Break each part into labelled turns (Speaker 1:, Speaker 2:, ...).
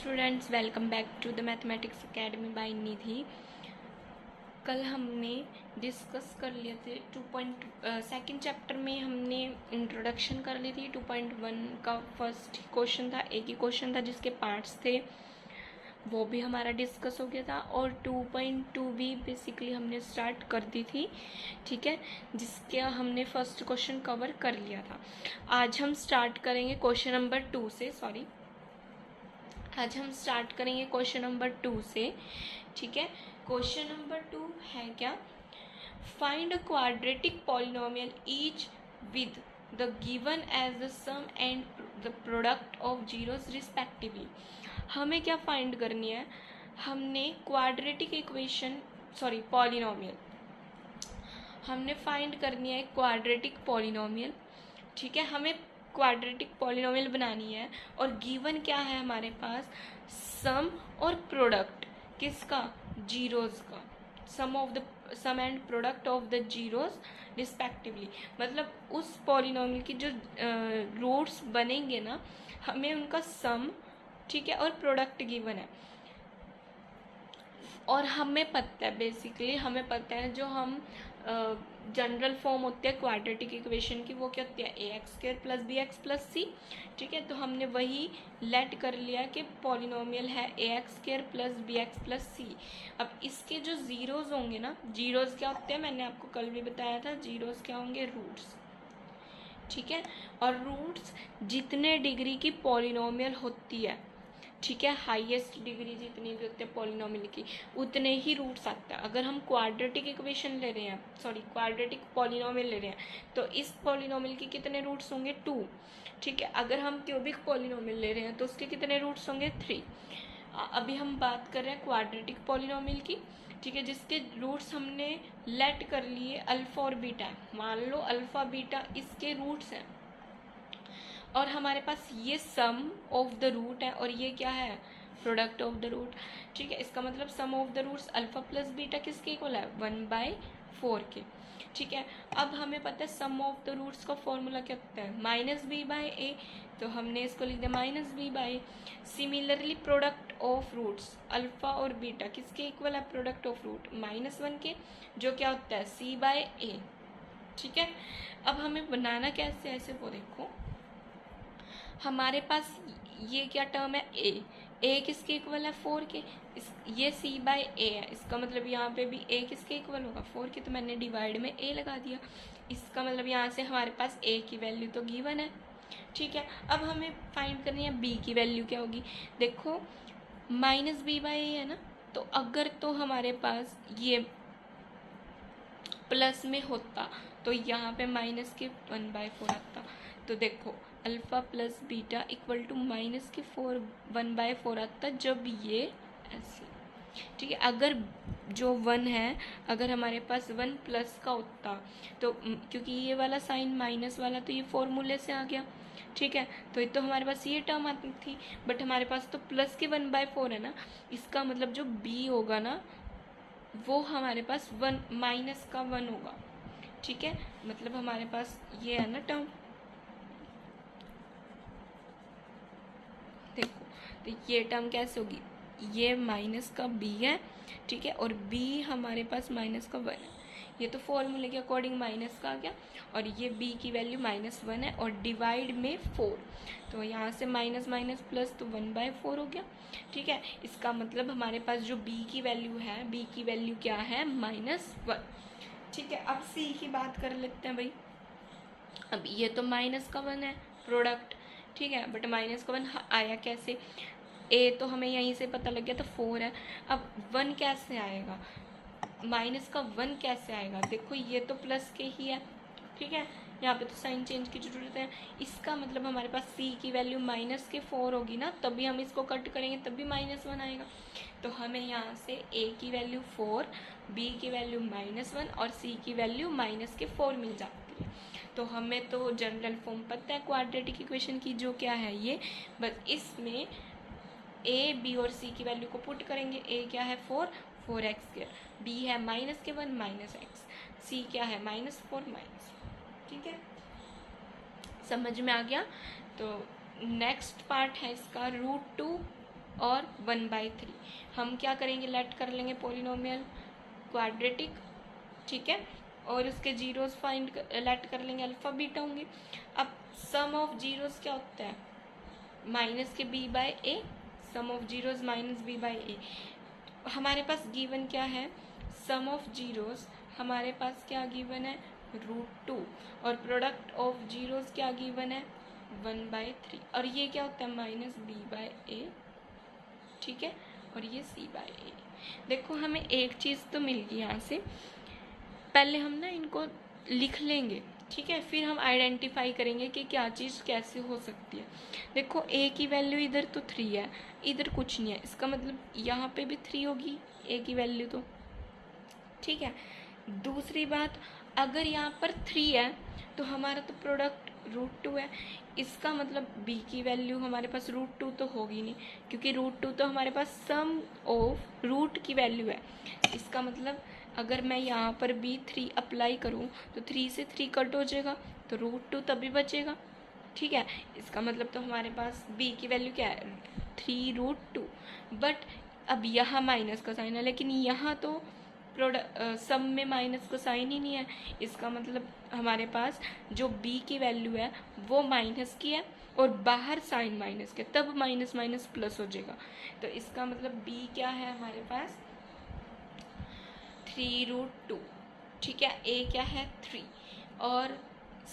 Speaker 1: Students, welcome back to the mathematics academy by Nidhi. कल हमने discuss कर लिए थे सेकंड चैप्टर में हमने इंट्रोडक्शन कर ली थी। 2.1 का फर्स्ट क्वेश्चन था, एक ही क्वेश्चन था जिसके पार्ट्स थे, वो भी हमारा डिस्कस हो गया था। और 2.2 भी बेसिकली हमने स्टार्ट कर दी थी, ठीक है, जिसके हमने फर्स्ट क्वेश्चन कवर कर लिया था। आज हम स्टार्ट करेंगे क्वेश्चन नंबर 2 से, आज हम स्टार्ट करेंगे क्वेश्चन नंबर 2 से, ठीक है। क्वेश्चन नंबर 2 है क्या? Find a quadratic polynomial each with the given as the sum and the product of zeros respectively. हमें क्या फाइंड करनी है? हमने क्वाड्रेटिक इक्वेशन पॉलिनोमियल हमने फाइंड करनी है क्वाड्रेटिक पॉलिनोमियल, ठीक है। हमें क्वाड्रेटिक पॉलिनोमियल बनानी है और गिवन क्या है हमारे पास? सम और प्रोडक्ट किसका? जीरोस का। Sum and product of the zeros respectively. मतलब उस पॉलिनोमियल की जो रूट्स बनेंगे ना, हमें उनका सम, ठीक है, और प्रोडक्ट गिवन है। और हमें पता है, बेसिकली हमें पता है जो हम जनरल फॉर्म होती है क्वाड्रेटिक इक्वेशन की, वो क्या होती है? ax² + bx + c, ठीक है। तो हमने वही लेट कर लिया कि पॉलिनोमियल है ax² + bx + c। अब इसके जो जीरोस होंगे ना, जीरोस क्या होते हैं? मैंने आपको कल भी बताया था, जीरोस क्या होंगे? रूट्स, ठीक है। और रूट्स जितने डिग्री की पॉलिनोमियल होती है, ठीक है, हाईएस्ट डिग्री जितनी भी होती है पॉलिनोमियल की, उतने ही रूट्स आते हैं। अगर हम क्वाड्रेटिक इक्वेशन ले रहे हैं, क्वाड्रेटिक पॉलिनोमियल ले रहे हैं, तो इस पॉलिनोमियल के कितने रूट्स होंगे? 2, ठीक है। अगर हम क्यूबिक पॉलिनोमियल ले रहे हैं तो उसके कितने रूट्स होंगे? 3। अभी हम बात कर रहे हैं क्वाड्रेटिक पॉलिनोमियल की, ठीक है, जिसके रूट्स हमने लेट कर लिए अल्फा और बीटा। मान लो अल्फा बीटा इसके रूट्स हैं और हमारे पास ये सम ऑफ द रूट है और ये क्या है? प्रोडक्ट ऑफ द रूट, ठीक है। इसका मतलब sum of the roots alpha plus beta किसके इक्वल है? 1/4 के, ठीक है। अब हमें पता है सम ऑफ द रूट्स का फॉर्मूला क्या होता है? -b/a, तो हमने इसको लिख दिया -b/a। Similarly product of roots alpha और बीटा किसके इक्वल है? प्रोडक्ट ऑफ रूट -1 के, जो क्या होता है? c/a, ठीक है। अब हमें बनाना कैसे है ऐसे, वो देखो। हमारे पास ये क्या टर्म है? ए किसके इक्वल है? 4 के। ये c/a है, इसका मतलब यहाँ पे भी a किसके इक्वल होगा? 4 के। तो मैंने डिवाइड में a लगा दिया, इसका मतलब यहाँ से हमारे पास a की वैल्यू तो गिवन है, ठीक है। अब हमें फाइंड करनी है b की वैल्यू क्या होगी। देखो -b/a है ना, तो अगर तो हमारे पास ये प्लस में होता तो यहाँ पे माइनस के 1/4 आता। तो देखो alpha plus beta equal to -1/4 आता जब ये ऐसे, ठीक है। अगर जो 1 है, अगर हमारे पास 1 प्लस का होता तो क्योंकि ये वाला साइन माइनस वाला तो ये फॉर्मूले से आ गया, ठीक है। तो हमारे पास ये टर्म आती थी, बट हमारे पास तो प्लस के 1/4 है ना, इसका मतलब जो b होगा ना, वो हमारे पास 1 माइनस का 1 होगा, ठीक है। मतलब हमारे पास ये है ना टर्म, देखो तो ये टर्म कैसे होगी? ये माइनस का b है, ठीक है, और b हमारे पास माइनस का 1 है। ये तो फॉर्मूले के अकॉर्डिंग माइनस का आ गया, और ये b की वैल्यू -1 है और डिवाइड में 4, तो यहाँ से माइनस माइनस प्लस तो 1/4 हो गया, ठीक है। इसका मतलब हमारे पास जो b की वैल्यू है, b की वैल्यू क्या है? -1, ठीक है। अब c की बात कर लेते हैं भाई। अब ये तो -1 है प्रोडक्ट, ठीक है, बट -1 आया कैसे? a तो हमें यहीं से पता लग गया, तो 4 है। अब 1 कैसे आएगा? -1 कैसे आएगा? देखो ये तो प्लस के ही है, ठीक है, यहाँ पे तो साइन चेंज की जरूरत है। इसका मतलब हमारे पास c की वैल्यू -4 होगी ना, तभी हम इसको कट करेंगे तभी -1 आएगा। तो हमें यहाँ से a की वैल्यू 4, b की वैल्यू -1 और c की वैल्यू -4 मिल जाती है। तो हमें तो जनरल फॉर्म पता है क्वाड्रेटिक इक्वेशन की, जो क्या है ये, बस इसमें a, b और c की वैल्यू को पुट करेंगे। a क्या है? 4x², b है -1 -x, c क्या है? -4 ठीक है, समझ में आ गया। तो नेक्स्ट पार्ट है इसका √2 और 1/3। हम क्या करेंगे, लेट कर लेंगे पॉलिनोमियल क्वाड्रेटिक, ठीक है, और उसके जीरोस फाइंड लेट कर लेंगे, अल्फा बीटा होंगे। अब सम ऑफ जीरोस क्या होता है, माइनस के b/a, some of zeros minus b/a। हमारे पास गिवन क्या है, सम ऑफ जीरोस हमारे पास क्या गिवन है, √2, और प्रोडक्ट ऑफ जीरोस क्या गिवन है, 1/3, और ये क्या होता है, माइनस b/a, ठीक है, और ये c/a। देखो हमें एक चीज़ तो मिल गई यहाँ से, पहले हम ना इनको लिख लेंगे, ठीक है, फिर हम आइडेंटिफाई करेंगे कि क्या चीज़ कैसे हो सकती है। देखो a की वैल्यू इधर तो 3 है, इधर कुछ नहीं है, इसका मतलब यहाँ पे भी 3 होगी a की वैल्यू तो, ठीक है। दूसरी बात, अगर यहाँ पर 3 है तो हमारा तो प्रोडक्ट √2 है, इसका मतलब b की वैल्यू हमारे पास √2 तो होगी नहीं, क्योंकि √2 तो हमारे पास सम ऑफ रूट की वैल्यू है। इसका मतलब अगर मैं यहाँ पर b3 अप्लाई करूँ तो 3 से 3 कट हो जाएगा, तो √2 तभी बचेगा, ठीक है। इसका मतलब तो हमारे पास b की वैल्यू क्या है, 3√2। बट अब यहाँ माइनस का साइन है, लेकिन यहाँ तो सम में माइनस का साइन ही नहीं है, इसका मतलब हमारे पास जो b की वैल्यू है वो माइनस की है और बाहर साइन माइनस के, तब माइनस माइनस प्लस हो जाएगा। तो इसका मतलब b क्या है हमारे पास 3√2, ठीक है, a क्या है 3, और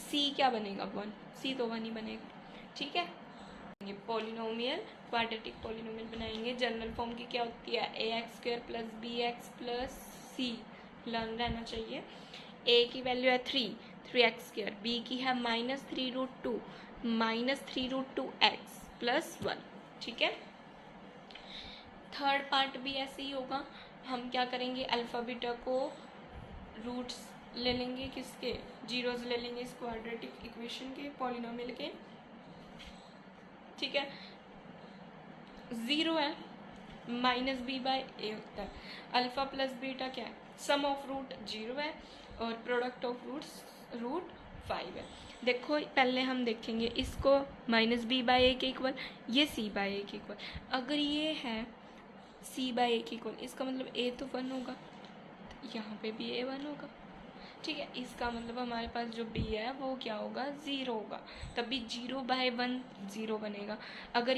Speaker 1: c क्या बनेगा 1, c तो 1 ही बनेगा, ठीक है। ये पॉलिनोमियल क्वाड्रेटिक पॉलिनोमियल बनाएंगे। जनरल फॉर्म की क्या होती है, ax² + bx + c, लर्न रहना चाहिए। a की वैल्यू है 3x², b की है -3√2 -3√2x + 1, ठीक है। थर्ड पार्ट भी ऐसे ही होगा, हम क्या करेंगे, अल्फा बीटा को रूट्स ले लेंगे, किसके, जीरोस ले लेंगे इस क्वाड्रेटिक इक्वेशन के, पॉलिनोमियल के, ठीक है। 0 है, -b/a होता है। अल्फा प्लस बीटा क्या है, सम ऑफ रूट 0 है और प्रोडक्ट ऑफ रूट्स √5 है। देखो पहले हम देखेंगे इसको, -b/a के इक्वल, ये c/a के इक्वल। अगर ये है c/a के इक्वल, इसका मतलब a तो 1 होगा, तो यहाँ पे भी a 1 होगा, ठीक है। इसका मतलब हमारे पास जो b है वो क्या होगा, 0 होगा, तभी 0/1 0 बनेगा। अगर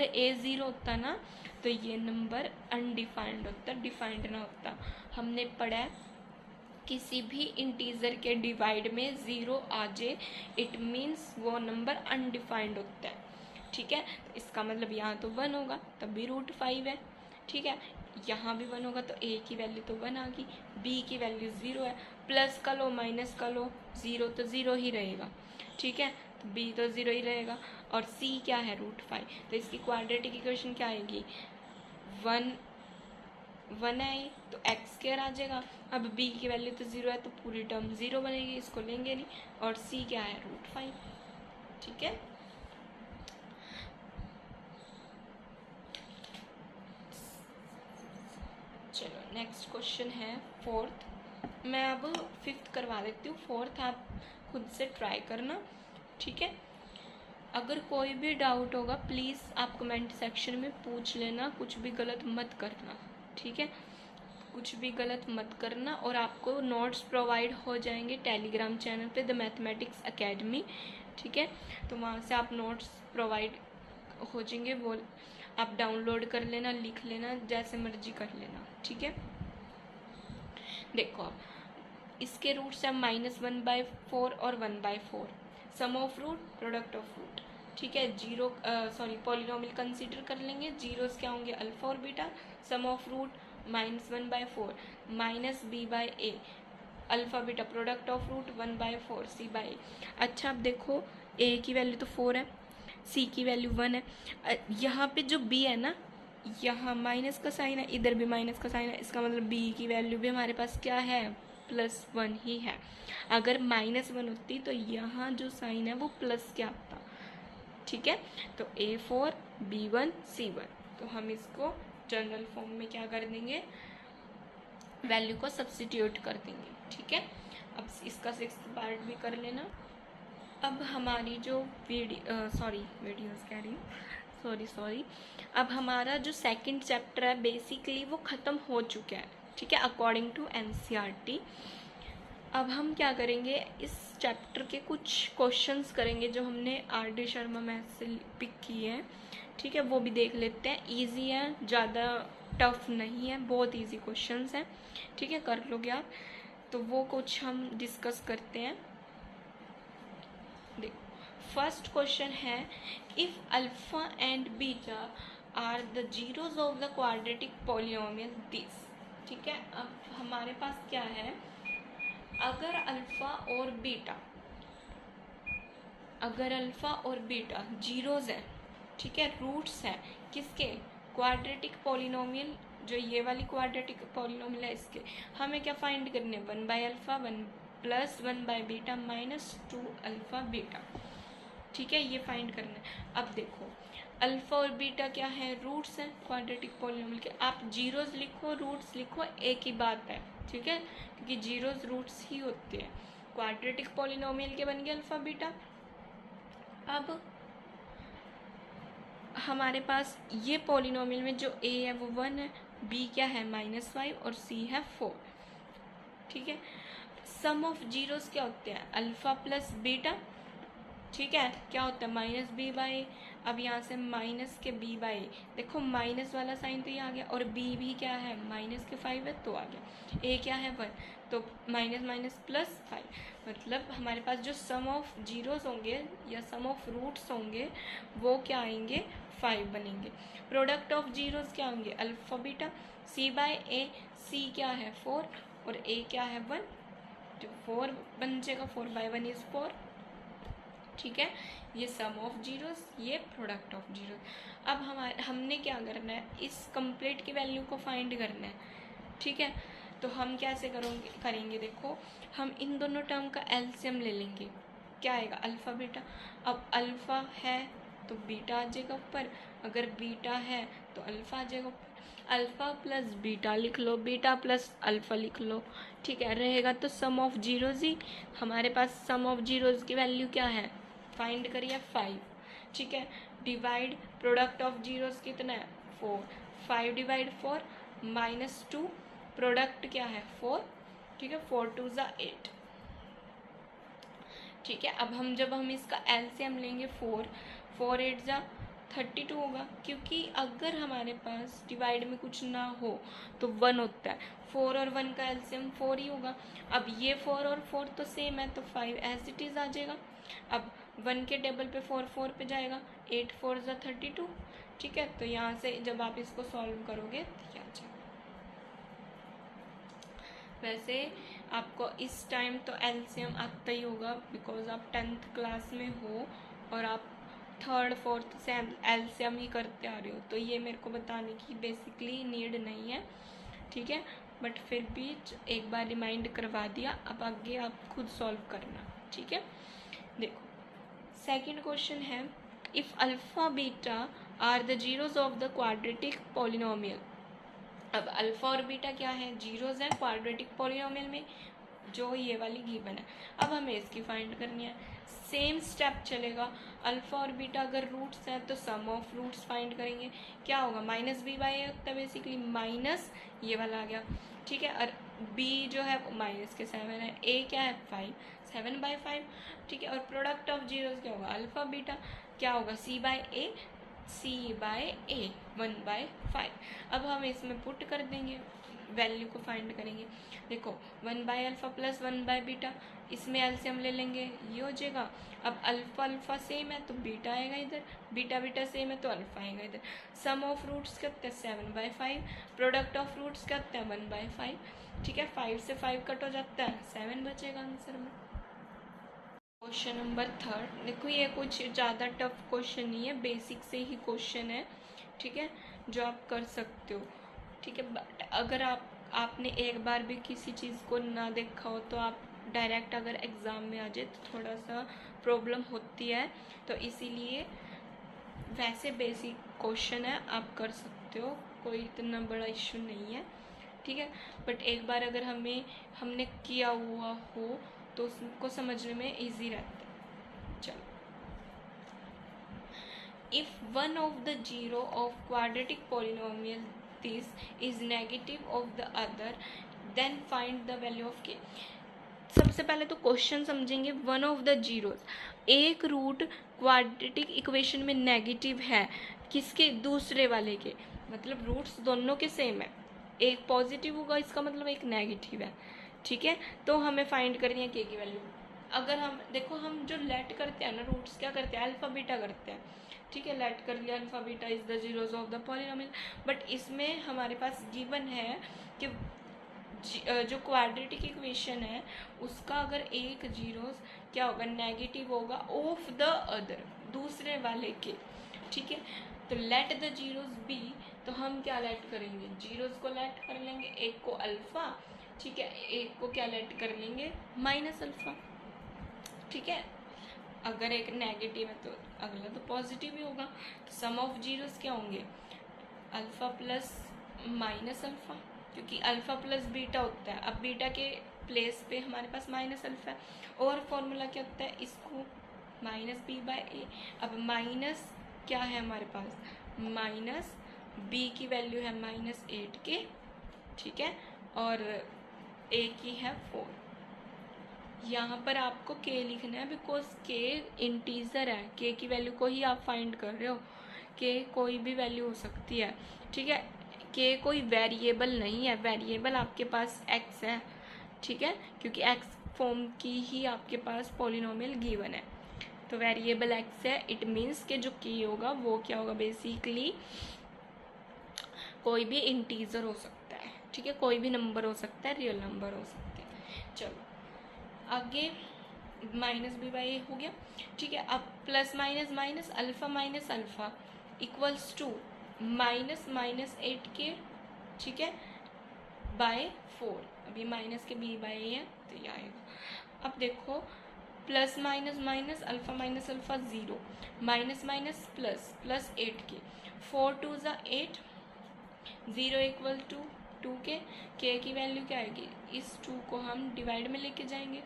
Speaker 1: a 0 होता ना तो ये नंबर अनडिफाइंड होता, डिफाइंड ना होता। हमने पढ़ा है किसी भी इंटीजर के डिवाइड में 0 आ जाए, इट मीन्स वो नंबर अनडिफाइंड होता है, ठीक है। इसका मतलब यहाँ तो 1 होगा, तब भी √5 है, ठीक है। यहाँ भी 1 होगा तो a की वैल्यू तो 1 आ गई, b की वैल्यू 0 है, प्लस का लो माइनस का लो, 0 तो 0 ही रहेगा, ठीक है, तो b तो 0 ही रहेगा, और c क्या है √5, तो इसकी क्वाड्रेटिक इक्वेशन क्या आएगी, 1 है तो x² आ जाएगा। अब b की वैल्यू तो 0 है तो पूरी टर्म 0 बनेगी, इसको लेंगे नहीं, और c क्या है √5, ठीक है। चलो नेक्स्ट क्वेश्चन है फोर्थ, मैं अब फिफ्थ करवा देती हूँ, फोर्थ आप खुद से ट्राई करना, ठीक है। अगर कोई भी डाउट होगा प्लीज़ आप कमेंट सेक्शन में पूछ लेना, कुछ भी गलत मत करना, ठीक है, कुछ भी गलत मत करना। और आपको नोट्स प्रोवाइड हो जाएंगे टेलीग्राम चैनल पे, द मैथमेटिक्स एकेडमी, ठीक है, तो वहाँ से आप नोट्स प्रोवाइड हो जाएंगे, वो आप डाउनलोड कर लेना, लिख लेना, जैसे मर्जी कर लेना, ठीक है। देखो अब इसके रूट्स हैं -1/4 और 1/4, sum of root product of root, ठीक है। पॉलिनोमियल कंसीडर कर लेंगे, जीरोस क्या होंगे, अल्फा और beta, sum of root -1/4 -b/a, alpha beta product of root 1/4 c/a। अच्छा अब देखो a की वैल्यू तो 4 है, c की वैल्यू 1 है, यहाँ पे जो b है ना, यहाँ माइनस का साइन है, इधर भी माइनस का साइन है, इसका मतलब b की वैल्यू भी हमारे पास क्या है, +1 ही है। अगर -1 होती तो यहाँ जो साइन है वो प्लस क्या आता, ठीक है। तो a4 b1 c1, तो हम इसको जनरल फॉर्म में क्या कर देंगे, वैल्यू को सब्स्टिट्यूट कर देंगे, ठीक है। अब इसका 6th पार्ट भी कर लेना। अब हमारी जो वीडियोस कह रही हूँ, सॉरी अब हमारा जो सेकंड चैप्टर है बेसिकली वो ख़त्म हो चुका है, ठीक है, अकॉर्डिंग टू एनसीईआरटी। अब हम क्या करेंगे, इस चैप्टर के कुछ क्वेश्चंस करेंगे जो हमने आर.डी. शर्मा मैथ से पिक किए हैं, ठीक है, वो भी देख लेते हैं। इजी है, ज़्यादा टफ नहीं है, बहुत इजी क्वेश्चंस हैं, ठीक है, कर लोगे आप। तो वो कुछ हम डिस्कस करते हैं। देखो फर्स्ट क्वेश्चन है, if alpha and beta are the zeros of the quadratic polynomial this, ठीक है। अब हमारे पास क्या है, अगर अल्फा और बीटा जीरोज है, ठीक है, रूट्स है किसके, क्वाड्रेटिक पॉलिनोमियल, जो ये वाली क्वाड्रेटिक पॉलिनोमियल है इसके, हमें क्या फाइंड करने, 1/अल्फा 1 + 1/बीटा -2 अल्फा बीटा, ठीक है, ये फाइंड करना है। अब देखो अल्फा और बीटा क्या है, रूट्स हैं क्वाड्रेटिक पॉलिनोमियल के। आप जीरोज लिखो रूट्स लिखो एक ही बात है, ठीक है, क्योंकि जीरोज रूट्स ही होते हैं। क्वाड्रेटिक पॉलिनोमियल के बन गए अल्फा बीटा। अब हमारे पास ये पॉलिनोमियल में जो a है वो 1 है, b क्या है -5 और c है 4, ठीक है। सम ऑफ जीरोस क्या होते हैं, अल्फा प्लस बीटा, ठीक है, क्या होता है -b/a। अब यहाँ से माइनस के b/a, देखो माइनस वाला साइन तो ये आ गया, और b भी क्या है -5 है तो आ गया, a क्या है 1, तो -+5, मतलब हमारे पास जो सम ऑफ जीरोस होंगे या सम ऑफ रूट्स होंगे वो क्या आएंगे, 5 बनेंगे। प्रोडक्ट ऑफ जीरोस क्या होंगे, अल्फा बीटा, c/a, c क्या है 4 और a क्या है 1, तो 4 बन जाएगा, 4/1 इज 4, ठीक है। ये सम ऑफ जीरोस, ये प्रोडक्ट ऑफ जीरोस। अब हमने क्या करना है, इस कंप्लीट की वैल्यू को फाइंड करना है, ठीक है। तो हम कैसे करेंगे, देखो हम इन दोनों टर्म का एलसीएम ले लेंगे, क्या आएगा, अल्फा बीटा। अब अल्फा है तो बीटा आ जाएगा ऊपर, अगर बीटा है तो अल्फा आ जाएगा ऊपर। अल्फा प्लस बीटा लिख लो, बीटा प्लस अल्फा लिख लो, ठीक है, रहेगा तो सम ऑफ जीरोज ही। हमारे पास सम ऑफ जीरोज की वैल्यू क्या है, फाइंड करिए 5, ठीक है। डिवाइड प्रोडक्ट ऑफ जीरोस कितना है 4, 5 / 4 -2, प्रोडक्ट क्या है 4, ठीक है, 4 2 = 8, ठीक है। अब जब हम इसका एलसीएम लेंगे 4 8 = 32 होगा, क्योंकि अगर हमारे पास डिवाइड में कुछ ना हो तो 1 होता है, 4 और 1 का एलसीएम 4 ही होगा। अब ये 4 और 4 तो सेम है तो 5 एज इट इज़ आ जाएगा। अब 1 के टेबल पे 4 4 पे जाएगा, 8 4 = 32, ठीक है। तो यहाँ से जब आप इसको सॉल्व करोगे तो क्या आ जाएगा। वैसे आपको इस टाइम तो एलसीएम आता ही होगा, बिकॉज आप 10th क्लास में हो और आप 3rd 4th से एलसीएम ही करते आ रहे हो, तो ये मेरे को बताने की बेसिकली नीड नहीं है, ठीक है, बट फिर भी एक बार रिमाइंड करवा दिया। अब आगे आप खुद सॉल्व करना, ठीक है। देखो सेकंड क्वेश्चन है, if alpha beta are the zeros of the quadratic polynomial. अब अल्फा और बीटा क्या है, जीरोज है क्वाड्रेटिक पॉलिनोमियल में, जो ये वाली गिवन है। अब हमें इसकी फाइंड करनी है, सेम स्टेप चलेगा। अल्फा और बीटा अगर रूट्स हैं तो सम ऑफ रूट्स फाइंड करेंगे, क्या होगा -b/a होता है, बेसिकली माइनस ये वाला आ गया, ठीक है। और b जो है -7 है, a क्या है 5, 7/5, ठीक है। और प्रोडक्ट ऑफ जीरोस क्या होगा, अल्फा बीटा क्या होगा, c/a 1/5। अब हम इसमें पुट कर देंगे, वैल्यू को फाइंड करेंगे। देखो 1/अल्फा प्लस 1/बीटा, इसमें एलसीएम ले लेंगे, ये हो जाएगा। अब अल्फा सेम है तो बीटा आएगा इधर, बीटा सेम है तो अल्फा आएगा इधर। सम ऑफ रूट्स करते हैं 7/5, प्रोडक्ट ऑफ रूट्स करते हैं 1/5, ठीक है। 5 से 5 कट हो जाता है, 7 बचेगा आंसर में। क्वेश्चन नंबर 3, देखो ये कुछ ज़्यादा टफ क्वेश्चन नहीं है, बेसिक से ही क्वेश्चन है, ठीक है, जो आप कर सकते हो, ठीक है। बट अगर आपने एक बार भी किसी चीज़ को ना देखा हो तो आप डायरेक्ट अगर एग्ज़ाम में आ जाए तो थोड़ा सा प्रॉब्लम होती है, तो इसीलिए वैसे बेसिक क्वेश्चन है, आप कर सकते हो, कोई इतना बड़ा इश्यू नहीं है, ठीक है। बट एक बार अगर हमने किया हुआ हो तो उसको समझने में इजी रहता है। चलो if one of the zero of quadratic polynomial this is negative of the other then find the value of k। सबसे पहले तो क्वेश्चन समझेंगे। वन ऑफ द जीरोस, एक रूट क्वाड्रेटिक इक्वेशन में नेगेटिव है किसके, दूसरे वाले के, मतलब रूट्स दोनों के सेम है, एक पॉजिटिव होगा इसका मतलब एक नेगेटिव है, ठीक है। तो हमें फाइंड करनी है के की वैल्यू। अगर हम देखो, हम जो लेट करते हैं ना रूट्स, क्या करते हैं, अल्फा बीटा करते हैं, ठीक है, लेट कर लिया alpha beta is the zeros of the polynomial. But इसमें हमारे पास गिवन है कि जो क्वाड्रेटिक इक्वेशन है उसका अगर एक जीरोस क्या होगा, नेगेटिव होगा ऑफ द अदर, दूसरे वाले के, ठीक है। तो लेट द जीरोस बी, तो हम क्या लेट करेंगे, जीरोस को लेट कर लेंगे, एक को अल्फा, ठीक है, एक को क्या लेट कर लेंगे, माइनस अल्फा, ठीक है। अगर एक नेगेटिव है तो अगला तो पॉजिटिव ही होगा। तो सम ऑफ जीरोस क्या होंगे, अल्फा प्लस माइनस अल्फा, क्योंकि अल्फा प्लस बीटा होता है, अब बीटा के प्लेस पे हमारे पास माइनस अल्फा है, और फॉर्मूला क्या होता है, इसको माइनस बी बाय ए। अब माइनस क्या है हमारे पास, माइनस बी की वैल्यू है -8 के, ठीक है, और ए की है 4। यहाँ पर आपको के लिखना है बिकॉज के इंटीजर है, के की वैल्यू को ही आप फाइंड कर रहे हो, के कोई भी वैल्यू हो सकती है, ठीक है। के कोई वेरिएबल नहीं है, वेरिएबल आपके पास एक्स है, ठीक है, क्योंकि एक्स फॉर्म की ही आपके पास पॉलिनोमियल गिवन है, तो वेरिएबल एक्स है, इट मीन्स के जो के होगा वो क्या होगा, बेसिकली कोई भी इंटीजर हो सकता है, ठीक है, कोई भी नंबर हो सकता है, रियल नंबर हो सकते हैं। चलो आगे माइनस बी बाई ए हो गया, ठीक है। अब plus minus minus alpha minus alpha equals to -8 के, ठीक है, बाय 4। अभी माइनस के बी बाई ए है तो ये आएगा। अब देखो plus minus minus alpha 0, minus minus plus plus 8 के, 4 2 ज़ा 8, 0 इक्वल टू 2 के की वैल्यू क्या आएगी, इस 2 को हम डिवाइड में लेके जाएंगे,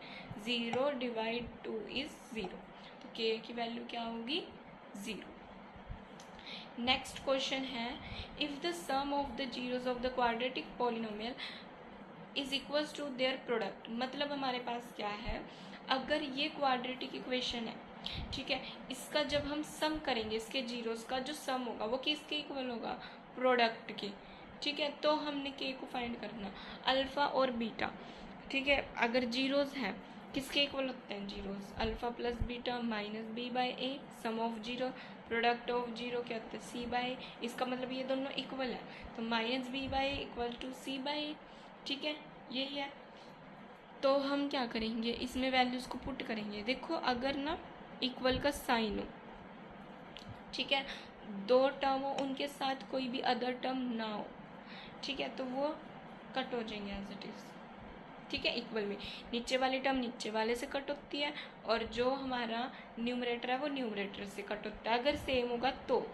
Speaker 1: 0 डिवाइड 2 इज 0, तो के की वैल्यू क्या होगी, 0। नेक्स्ट क्वेश्चन है, if the sum of the zeros of the quadratic polynomial is equals to their product, मतलब हमारे पास क्या है, अगर ये क्वाड्रेटिक इक्वेशन है, ठीक है, इसका जब हम सम करेंगे, इसके जीरोस का जो सम होगा वो किसके इक्वल होगा, प्रोडक्ट के, ठीक है। तो हमने के को फाइंड करना, अल्फा और बीटा, ठीक है, अगर जीरोस हैं किसके इक्वल होते हैं, zeros, alpha plus beta minus B by A, sum of zero, product of zero क्या होता है, सी बाय ए, इसका मतलब ये दोनों इक्वल है, तो minus B by A equal to C by A, ठीक है, यही है। तो हम क्या करेंगे, इसमें वैल्यूज़ को पुट करेंगे। देखो अगर ना इक्वल का साइन हो, ठीक है, दो टर्म हो, उनके साथ कोई भी अदर टर्म ना हो, ठीक है, तो वो कट हो जाएंगे एज इट इज़, ठीक है। इक्वल में नीचे वाली टर्म नीचे वाले से कट होती है, और जो हमारा न्यूमरेटर है वो न्यूमरेटर से कट होता है, अगर सेम होगा तो।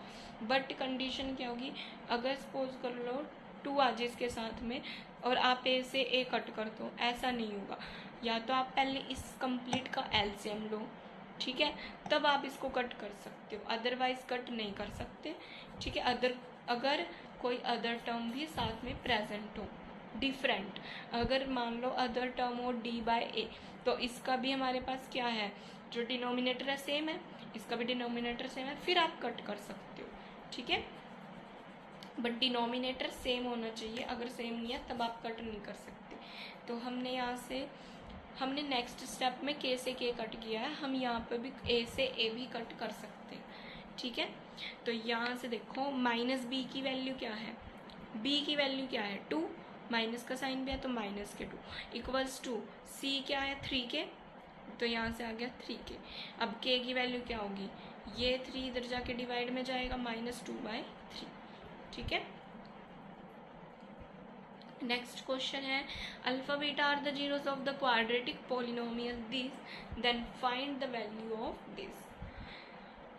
Speaker 1: बट कंडीशन क्या होगी, अगर सपोज कर लो 2 आ जाए इसके साथ में और आप ए से ए कट कर दो, ऐसा नहीं होगा, या तो आप पहले इस कंप्लीट का एलसीएम लो, ठीक है, तब आप इसको कट कर सकते हो, अदरवाइज कट नहीं कर सकते, ठीक है। अगर कोई अदर टर्म भी साथ में प्रेजेंट हो, डिफरेंट, अगर मान लो अदर टर्म हो डी बाय ए, तो इसका भी हमारे पास क्या है, जो डिनोमिनेटर है सेम है, इसका भी डिनोमिनेटर सेम है, फिर आप कट कर सकते हो, ठीक है। बट डिनोमिनेटर सेम होना चाहिए, अगर सेम नहीं है तब आप कट नहीं कर सकते। तो हमने यहाँ से हमने नेक्स्ट स्टेप में के से के कट किया है, हम यहाँ पे भी ए से ए भी कट कर सकते हैं, ठीक है। तो यहाँ से देखो माइनस बी की वैल्यू क्या है, बी की वैल्यू क्या है 2, माइनस का साइन भी है तो माइनस के 2 इक्वल्स टू सी क्या है 3 के, तो यहाँ से आ गया 3 के। अब के की वैल्यू क्या होगी, ये 3 इधर जाके डिवाइड में जाएगा -2/3, ठीक है। नेक्स्ट क्वेश्चन है, alpha beta are the zeros of the quadratic polynomial this, then find the value of this.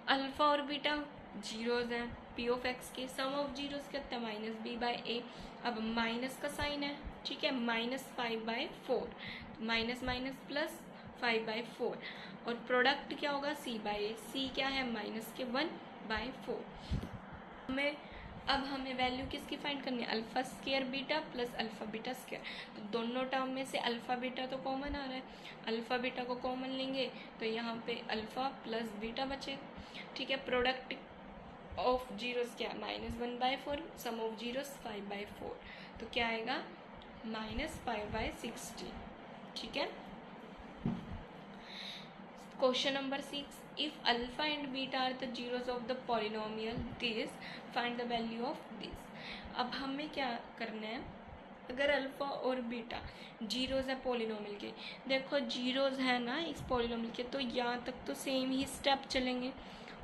Speaker 1: Alpha और बीटा जीरोस हैं पी ऑफ एक्स के, सम ऑफ जीरोस क्या होता है -b बाय ए, अब माइनस का साइन है, ठीक है, -5/4, माइनस माइनस +5/4, और प्रोडक्ट क्या होगा c बाय ए, सी क्या है -1, 4। अब हमें वैल्यू किसकी फाइंड करनी है, alpha square beta plus alpha beta square. तो दोनों टर्म में से अल्फा बीटा तो कॉमन आ रहा है, अल्फा बीटा को कॉमन लेंगे तो यहाँ पे अल्फा प्लस बीटा बचेगा। ठीक है, प्रोडक्ट ऑफ जीरोस क्या, -1/4, सम ऑफ जीरोस 5/4, तो क्या आएगा -5/60। ठीक है, question number 6, if alpha and beta are the zeros of the polynomial this, find the value of this। अब हमें क्या करना है, अगर अल्फा और बीटा जीरोज है पॉलिनोमियल के, देखो जीरोज है ना इस पॉलिनोमियल के, तो यहाँ तक तो सेम ही स्टेप चलेंगे,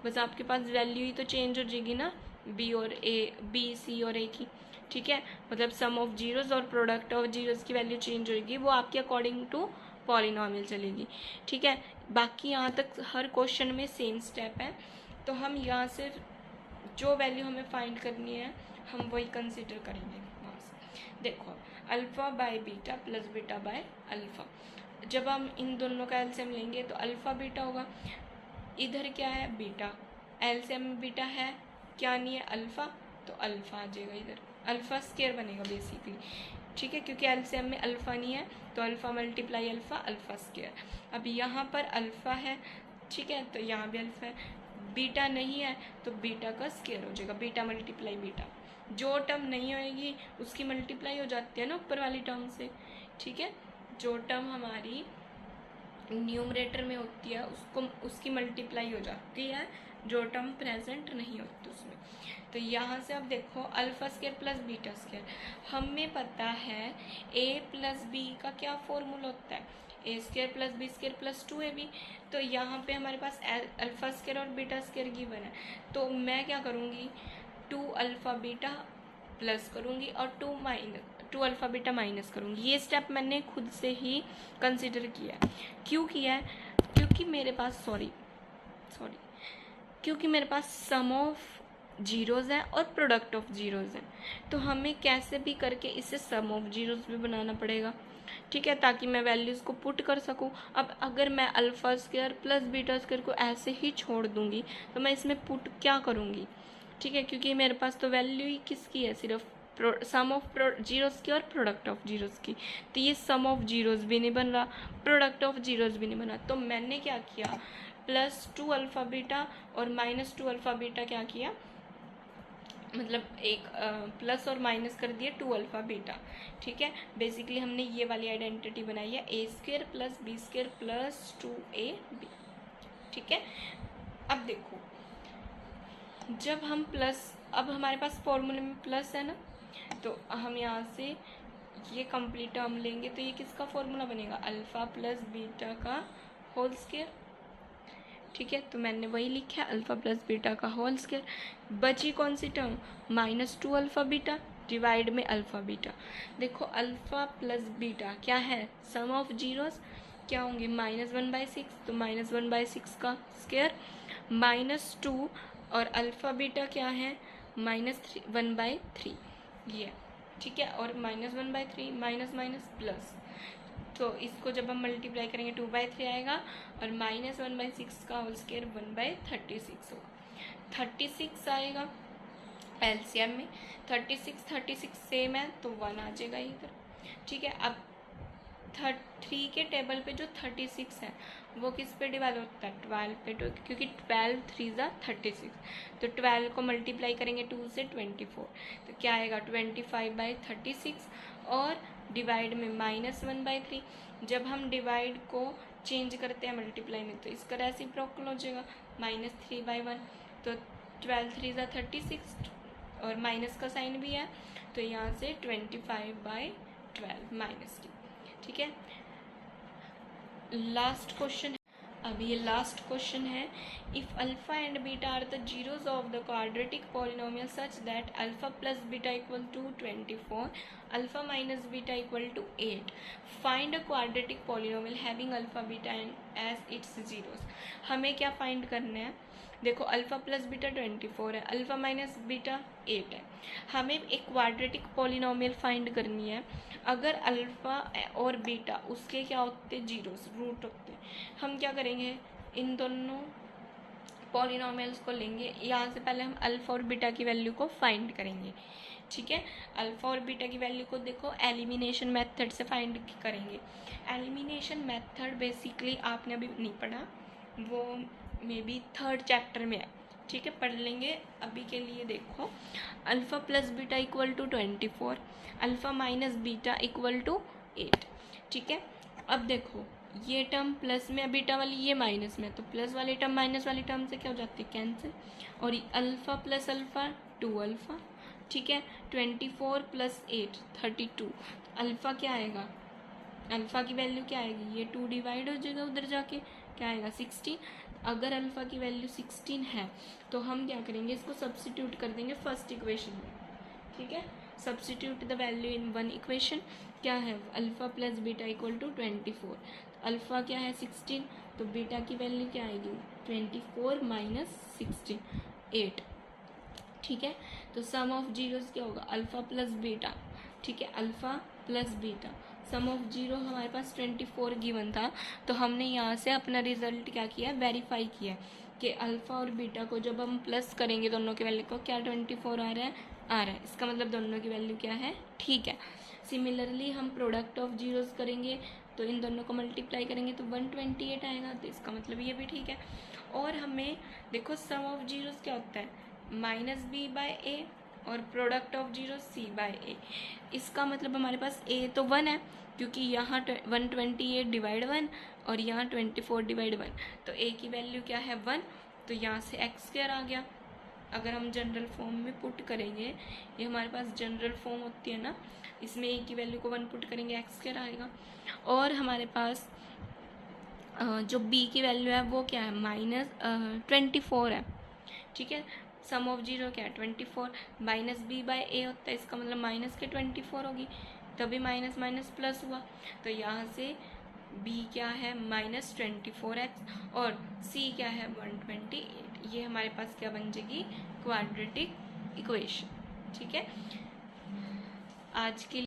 Speaker 1: बस आपके पास वैल्यू ही तो चेंज हो जाएगी ना, बी और ए, बी सी और ए की। ठीक है, मतलब सम ऑफ जीरोज और प्रोडक्ट ऑफ जीरोज की वैल्यू चेंज होगी, वो आपके अकॉर्डिंग टू पॉलिनोमियल चलेगी। ठीक है, बाकी यहाँ तक हर क्वेश्चन में सेम स्टेप है, तो हम यहाँ से जो वैल्यू हमें फाइंड करनी है हम वही कंसिडर करेंगे वहाँ से। देखो alpha by beta plus beta by alpha, जब हम इन दोनों का एलसीएम लेंगे तो अल्फ़ा बीटा होगा, इधर क्या है बीटा, एलसीएम में बीटा है क्या नहीं है अल्फ़ा, तो अल्फ़ा आ जाएगा इधर, अल्फ़ा स्केयर बनेगा बेसिकली। ठीक है, क्योंकि एलसीएम में अल्फ़ा नहीं है तो alpha multiply alpha, alpha square. अब यहाँ पर अल्फ़ा है, ठीक है, तो यहाँ भी अल्फ़ा है, बीटा नहीं है तो बीटा का स्केयर हो जाएगा, बीटा मल्टीप्लाई बीटा, जो टर्म नहीं होएगी उसकी मल्टीप्लाई हो जाती है ना ऊपर वाली टर्म से। ठीक है, जो टर्म हमारी न्यूमरेटर में होती है उसको उसकी मल्टीप्लाई हो जाती है, जो टर्म प्रेजेंट नहीं होती उसमें। तो यहाँ से अब देखो alpha square plus beta square, हमें पता है ए प्लस बी का क्या फॉर्मूला होता है, A square plus B square plus 2ab। तो यहाँ पे हमारे पास अल्फ़ा स्केयर और बीटा स्केयर गिवन है, तो मैं क्या करूँगी 2 अल्फ़ा बीटा प्लस करूँगी और 2 अल्फ़ा बीटा माइनस करूँगी। ये स्टेप मैंने खुद से ही कंसिडर किया है। क्यों किया है, क्योंकि मेरे पास क्योंकि मेरे पास सम ऑफ जीरोज़ है और प्रोडक्ट ऑफ जीरोज़ है, तो हमें कैसे भी करके इसे सम ऑफ जीरोज़ भी बनाना पड़ेगा। ठीक है, ताकि मैं वैल्यूज़ को पुट कर सकूं। अब अगर मैं alpha square plus beta square को ऐसे ही छोड़ दूंगी तो मैं इसमें पुट क्या करूंगी। ठीक है, क्योंकि मेरे पास तो वैल्यू ही किसकी है, सिर्फ सम ऑफ जीरोज़ की और प्रोडक्ट ऑफ जीरोज़ की, तो ये सम ऑफ जीरोज़ भी नहीं बन रहा, प्रोडक्ट ऑफ जीरोज़ भी नहीं बना। तो मैंने क्या किया, +2 अल्फ़ा बीटा और -2 अल्फ़ा बीटा क्या किया, मतलब एक प्लस और माइनस कर दिए 2 अल्फ़ा बीटा। ठीक है, बेसिकली हमने ये वाली आइडेंटिटी बनाई है A square plus B square plus 2ab। ठीक है, अब देखो जब हम प्लस, अब हमारे पास फॉर्मूले में प्लस है ना, तो हम यहाँ से ये कंप्लीट टर्म लेंगे तो ये किसका फॉर्मूला बनेगा, अल्फ़ा प्लस बीटा का होल स्क्वायर। ठीक है, तो मैंने वही लिखा है अल्फ़ा प्लस बीटा का होल स्क्वायर। बची कौन सी टर्म, -2 अल्फ़ा बीटा डिवाइड में अल्फ़ा बीटा। देखो अल्फ़ा प्लस बीटा क्या है, सम ऑफ जीरोस क्या होंगे, -1/6, तो -1/6 का स्क्वायर, -2 और अल्फ़ा बीटा क्या है, -1/3 ये। ठीक है, और -1/3 माइनस प्लस, तो इसको जब हम मल्टीप्लाई करेंगे 2/3 आएगा और -1/6 का होल स्क्वायर 1/36 होगा, 36 आएगा एलसीएम में, 36 सेम है तो 1 आ जाएगा इधर। ठीक है, अब 3 के टेबल पे जो 36 है वो किस पे डिवाइड होता है, 12 पे, तो क्योंकि 12 3 ज़ा 36, तो 12 को मल्टीप्लाई करेंगे 2 से 24, तो क्या आएगा 25/36 और डिवाइड में -1/3। जब हम डिवाइड को चेंज करते हैं मल्टीप्लाई में तो इसका रेसिप्रोकल हो जाएगा -3/1, तो 12 3 ज़ा 36 और माइनस का साइन भी है, तो यहाँ से 25/12 -3। ठीक है, लास्ट क्वेश्चन, अब ये लास्ट क्वेश्चन है, if alpha and beta are the zeros of the quadratic polynomial such that alpha plus beta equal to 24, alpha minus beta equal to 8, find a quadratic polynomial having alpha beta and as its zeros. हमें क्या find करना है, देखो alpha plus beta 24 है, alpha minus beta 8 है, हमें एक quadratic polynomial find करनी है। अगर अल्फ़ा और बीटा उसके क्या होते, जीरोस रूट होते, हम क्या करेंगे, इन दोनों पॉलिनोमियल्स को लेंगे। यहाँ से पहले हम अल्फा और बीटा की वैल्यू को फाइंड करेंगे, ठीक है। अल्फा और बीटा की वैल्यू को देखो एलिमिनेशन मेथड से फाइंड करेंगे। एलिमिनेशन मेथड बेसिकली आपने अभी नहीं पढ़ा, वो मे बी 3rd चैप्टर में है, ठीक है, पढ़ लेंगे। अभी के लिए देखो, alpha plus beta equal to 24, alpha minus beta equal to 8, ठीक है। अब देखो ये टर्म प्लस में, बीटा वाली ये माइनस में, तो प्लस वाली टर्म माइनस वाली टर्म से क्या हो जाती है, कैंसिल। और अल्फ़ा प्लस अल्फ़ा 2 अल्फ़ा, ठीक है। 24 प्लस 8 32, अल्फ़ा क्या आएगा, अल्फ़ा की वैल्यू क्या आएगी, ये 2 डिवाइड हो जाएगा उधर जाके, क्या आएगा 16। अगर अल्फ़ा की वैल्यू 16 है तो हम क्या करेंगे, इसको सब्स्टिट्यूट कर देंगे फर्स्ट इक्वेशन में, ठीक है। Substitute the value in one equation, क्या है alpha plus beta equal to 24, alpha क्या है 16, तो बीटा की वैल्यू क्या आएगी 24 माइनस 16 8, ठीक है। तो सम ऑफ जीरोस क्या होगा, अल्फ़ा प्लस बीटा, ठीक है, alpha plus beta, sum of zero हमारे पास 24 गिवन था, तो हमने यहाँ से अपना रिजल्ट क्या किया, वेरीफाई किया कि अल्फ़ा और बीटा को जब हम प्लस करेंगे दोनों के वैल्यू को, क्या 24 आ रहा है, इसका मतलब दोनों की वैल्यू क्या है, ठीक है। सिमिलरली हम प्रोडक्ट ऑफ जीरोस करेंगे, तो इन दोनों को मल्टीप्लाई करेंगे तो 128 आएगा, तो इसका मतलब ये भी ठीक है। और हमें देखो सम ऑफ जीरोस क्या होता है, माइनस बी बाय ए, और product of zero C by A. इसका मतलब हमारे पास ए तो 1 है, क्योंकि यहाँ 128 डिवाइड 1 और यहाँ 24 डिवाइड 1, तो ए की वैल्यू क्या है 1, तो यहाँ से एक्स स्क्वायर आ गया। अगर हम जनरल फॉर्म में पुट करेंगे, ये हमारे पास जनरल फॉर्म होती है ना, इसमें ए की वैल्यू को 1 पुट करेंगे, एक्स स्क्वायर आएगा। और हमारे पास जो बी की वैल्यू है वो क्या है, -24 है, ठीक है। सम ऑफ जीरो क्या है 24, माइनस बी बाय ए होता है, इसका मतलब माइनस के 24 होगी, तभी माइनस माइनस प्लस हुआ, तो यहाँ से बी क्या है -24x और सी क्या है 128। ये हमारे पास क्या बन जाएगी, क्वाड्रेटिक इक्वेशन, ठीक है। आज के